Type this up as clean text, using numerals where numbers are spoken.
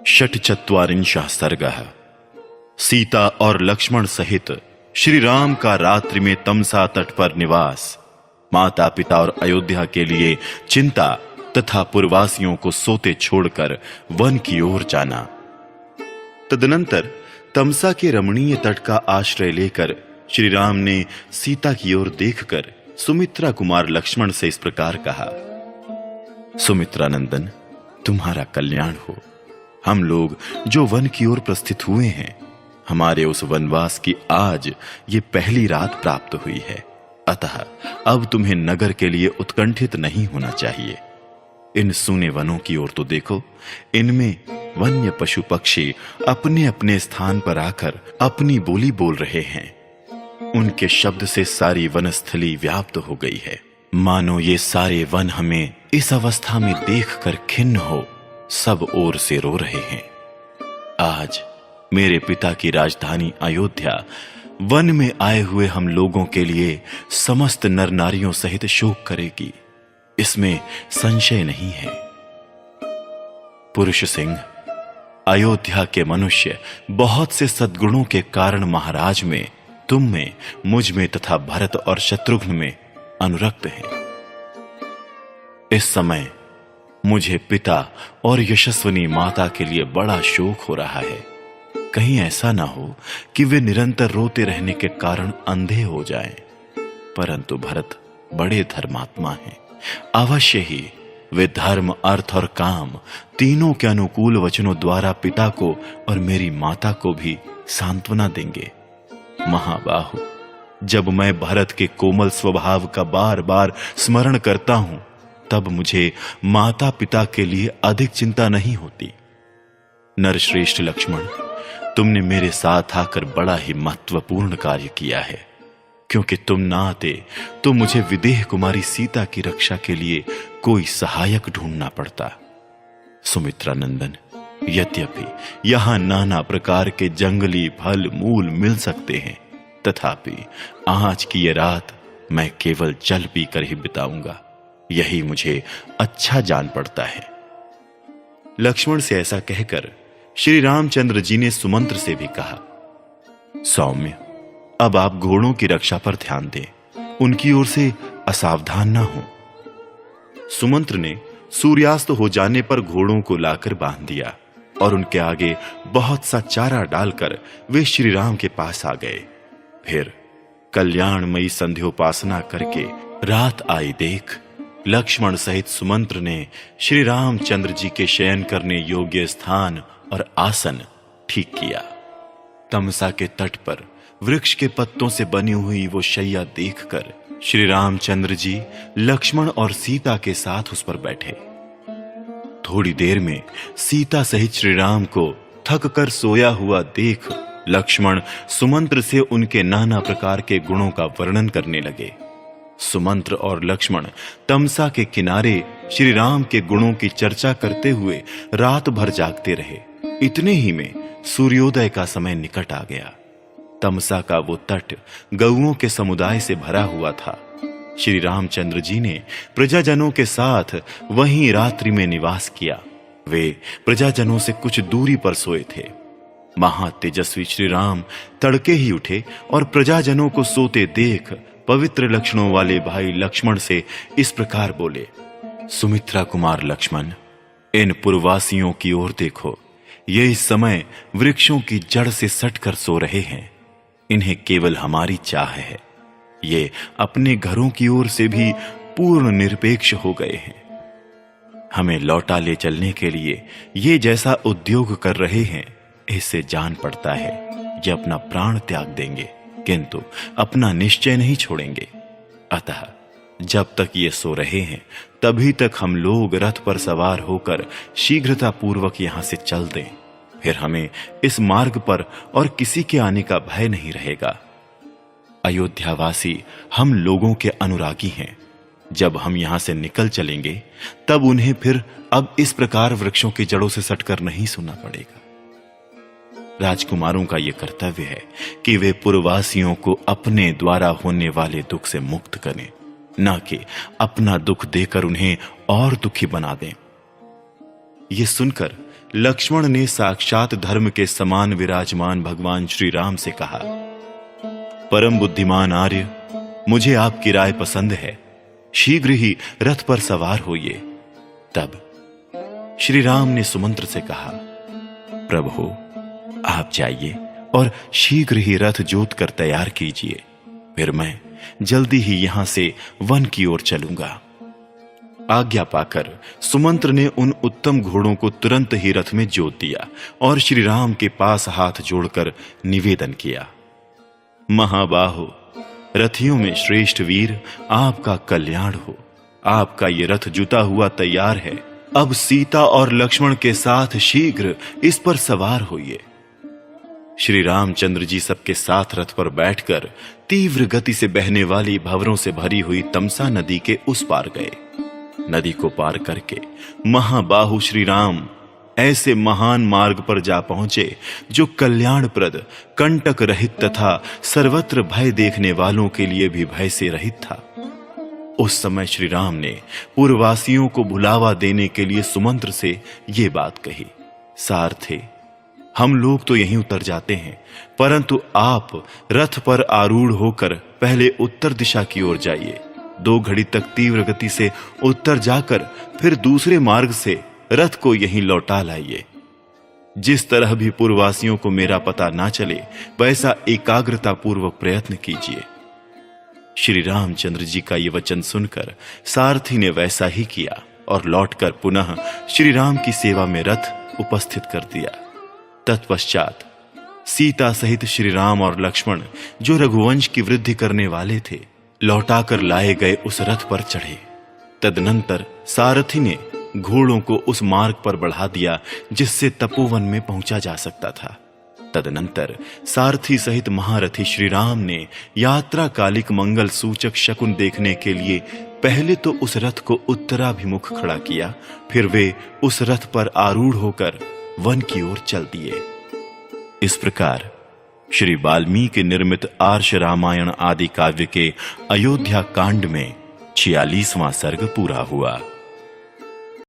षट्चत्वारिंशः सर्गः। सीता और लक्ष्मण सहित श्री राम का रात्रि में तमसा तट पर निवास, माता पिता और अयोध्या के लिए चिंता तथा पुरवासियों को सोते छोड़कर वन की ओर जाना। तदनंतर तमसा के रमणीय तट का आश्रय लेकर श्री राम ने सीता की ओर देखकर सुमित्रा कुमार लक्ष्मण से इस प्रकार कहा। सुमित्रा नंदन, तुम्हारा कल्याण हो। हम लोग जो वन की ओर प्रस्थित हुए हैं, हमारे उस वनवास की आज ये पहली रात प्राप्त हुई है। अतः अब तुम्हें नगर के लिए उत्कंठित नहीं होना चाहिए। इन सूने वनों की ओर तो देखो, इनमें वन्य पशु पक्षी अपने अपने स्थान पर आकर अपनी बोली बोल रहे हैं। उनके शब्द से सारी वनस्थली व्याप्त हो गई है, मानो ये सारे वन हमें इस अवस्था में देखकर खिन्न हो सब ओर से रो रहे हैं। आज मेरे पिता की राजधानी अयोध्या वन में आए हुए हम लोगों के लिए समस्त नर नारियों सहित शोक करेगी, इसमें संशय नहीं है। पुरुष सिंह, अयोध्या के मनुष्य बहुत से सद्गुणों के कारण महाराज में, तुम में, मुझ में तथा भरत और शत्रुघ्न में अनुरक्त हैं। इस समय मुझे पिता और यशस्विनी माता के लिए बड़ा शोक हो रहा है। कहीं ऐसा ना हो कि वे निरंतर रोते रहने के कारण अंधे हो जाएं। परंतु भरत बड़े धर्मात्मा हैं, अवश्य ही वे धर्म, अर्थ और काम तीनों के अनुकूल वचनों द्वारा पिता को और मेरी माता को भी सांत्वना देंगे। महाबाहु, जब मैं भरत के कोमल स्वभाव का बार बार स्मरण करता हूं, तब मुझे माता पिता के लिए अधिक चिंता नहीं होती। नरश्रेष्ठ लक्ष्मण, तुमने मेरे साथ आकर बड़ा ही महत्वपूर्ण कार्य किया है, क्योंकि तुम ना आते तो मुझे विदेह कुमारी सीता की रक्षा के लिए कोई सहायक ढूंढना पड़ता। सुमित्रा नंदन, यद्यपि यहां नाना प्रकार के जंगली फल मूल मिल सकते हैं, तथापि आज की यह रात मैं केवल जल पीकर ही बिताऊंगा, यही मुझे अच्छा जान पड़ता है। लक्ष्मण से ऐसा कहकर श्री रामचंद्र जी ने सुमंत्र से भी कहा, सौम्य, अब आप घोड़ों की रक्षा पर ध्यान दें, उनकी ओर से असावधान ना हो। सुमंत्र ने सूर्यास्त हो जाने पर घोड़ों को लाकर बांध दिया और उनके आगे बहुत सा चारा डालकर वे श्री राम के पास आ गए। फिर कल्याणमयी संध्योपासना करके रात आई देख लक्ष्मण सहित सुमंत्र ने श्री रामचंद्र जी के शयन करने योग्य स्थान और आसन ठीक किया। तमसा के तट पर वृक्ष के पत्तों से बनी हुई वो शैया देखकर श्री रामचंद्र जी लक्ष्मण और सीता के साथ उस पर बैठे। थोड़ी देर में सीता सहित श्री राम को थक कर सोया हुआ देख लक्ष्मण सुमंत्र से उनके नाना प्रकार के गुणों का वर्णन करने लगे। सुमंत्र और लक्ष्मण तमसा के किनारे श्री राम के गुणों की चर्चा करते हुए रात भर जागते रहे। इतने ही में सूर्योदय का समय निकट आ गया। तमसा का वो तट गौओं के समुदाय से भरा हुआ था। श्री रामचंद्र जी ने प्रजाजनों के साथ वहीं रात्रि में निवास किया। वे प्रजाजनों से कुछ दूरी पर सोए थे। महातेजस्वी श्री राम तड़के ही उठे और प्रजाजनों को सोते देख पवित्र लक्षणों वाले भाई लक्ष्मण से इस प्रकार बोले, सुमित्रा कुमार लक्ष्मण, इन पुरवासियों की ओर देखो। ये इस समय वृक्षों की जड़ से सटकर सो रहे हैं। इन्हें केवल हमारी चाह है। ये अपने घरों की ओर से भी पूर्ण निरपेक्ष हो गए हैं। हमें लौटा ले चलने के लिए ये जैसा उद्योग कर रहे हैं, इससे जान पड़ता है ये अपना प्राण त्याग देंगे, किंतु अपना निश्चय नहीं छोड़ेंगे। अतः जब तक ये सो रहे हैं, तभी तक हम लोग रथ पर सवार होकर शीघ्रता पूर्वक यहां से चल दें। फिर हमें इस मार्ग पर और किसी के आने का भय नहीं रहेगा। अयोध्यावासी हम लोगों के अनुरागी हैं। जब हम यहां से निकल चलेंगे, तब उन्हें फिर अब इस प्रकार वृक्षों की जड़ों से सटकर नहीं सुनना पड़ेगा। राजकुमारों का यह कर्तव्य है कि वे पुरवासियों को अपने द्वारा होने वाले दुख से मुक्त करें, न कि अपना दुख देकर उन्हें और दुखी बना दें। ये सुनकर लक्ष्मण ने साक्षात धर्म के समान विराजमान भगवान श्री राम से कहा, परम बुद्धिमान आर्य, मुझे आपकी राय पसंद है, शीघ्र ही रथ पर सवार होइए। तब श्री राम ने सुमंत्र से कहा, प्रभु आप जाइए और शीघ्र ही रथ जोत कर तैयार कीजिए, फिर मैं जल्दी ही यहां से वन की ओर चलूंगा। आज्ञा पाकर सुमंत्र ने उन उत्तम घोड़ों को तुरंत ही रथ में जोत दिया और श्री राम के पास हाथ जोड़कर निवेदन किया, महाबाहो, रथियों में श्रेष्ठ वीर, आपका कल्याण हो। आपका ये रथ जुता हुआ तैयार है, अब सीता और लक्ष्मण के साथ शीघ्र इस पर सवार होइए। श्री रामचंद्र जी सबके साथ रथ पर बैठकर तीव्र गति से बहने वाली भंवरों से भरी हुई तमसा नदी के उस पार गए। नदी को पार करके महाबाहु श्री राम ऐसे महान मार्ग पर जा पहुंचे जो कल्याणप्रद, कंटक रहित तथा सर्वत्र भय देखने वालों के लिए भी भय से रहित था। उस समय श्री राम ने पूर्ववासियों को बुलावा देने के लिए सुमंत्र से ये बात कही, सारथे, हम लोग तो यहीं उतर जाते हैं, परंतु आप रथ पर आरूढ़ होकर पहले उत्तर दिशा की ओर जाइए। 2 घड़ी तक तीव्र गति से उत्तर जाकर फिर दूसरे मार्ग से रथ को यहीं लौटा लाइए। जिस तरह भी पूर्ववासियों को मेरा पता ना चले, वैसा एकाग्रता पूर्वक प्रयत्न कीजिए। श्री रामचंद्र जी का ये वचन सुनकर सारथी ने वैसा ही किया और लौटकर पुनः श्री राम की सेवा में रथ उपस्थित कर दिया। तत्पश्चात सीता सहित श्री राम और लक्ष्मण, जो रघुवंश की वृद्धि करने वाले थे, लौटाकर लाए गए उस रथ पर चढ़े। तदनंतर सारथी ने घोड़ों को उस मार्ग पर बढ़ा दिया जिससे तपोवन में पहुंचा जा सकता था। तदनंतर सारथी सहित महारथी श्री राम ने यात्रा कालिक मंगल सूचक शकुन देखने के लिए पहले तो उस रथ को उत्तराभिमुख खड़ा किया, फिर वे उस रथ पर आरूढ़ होकर वन की ओर चल दिए। इस प्रकार श्री वाल्मीकि निर्मित आर्ष रामायण आदि काव्य के अयोध्या कांड में 46वां सर्ग पूरा हुआ।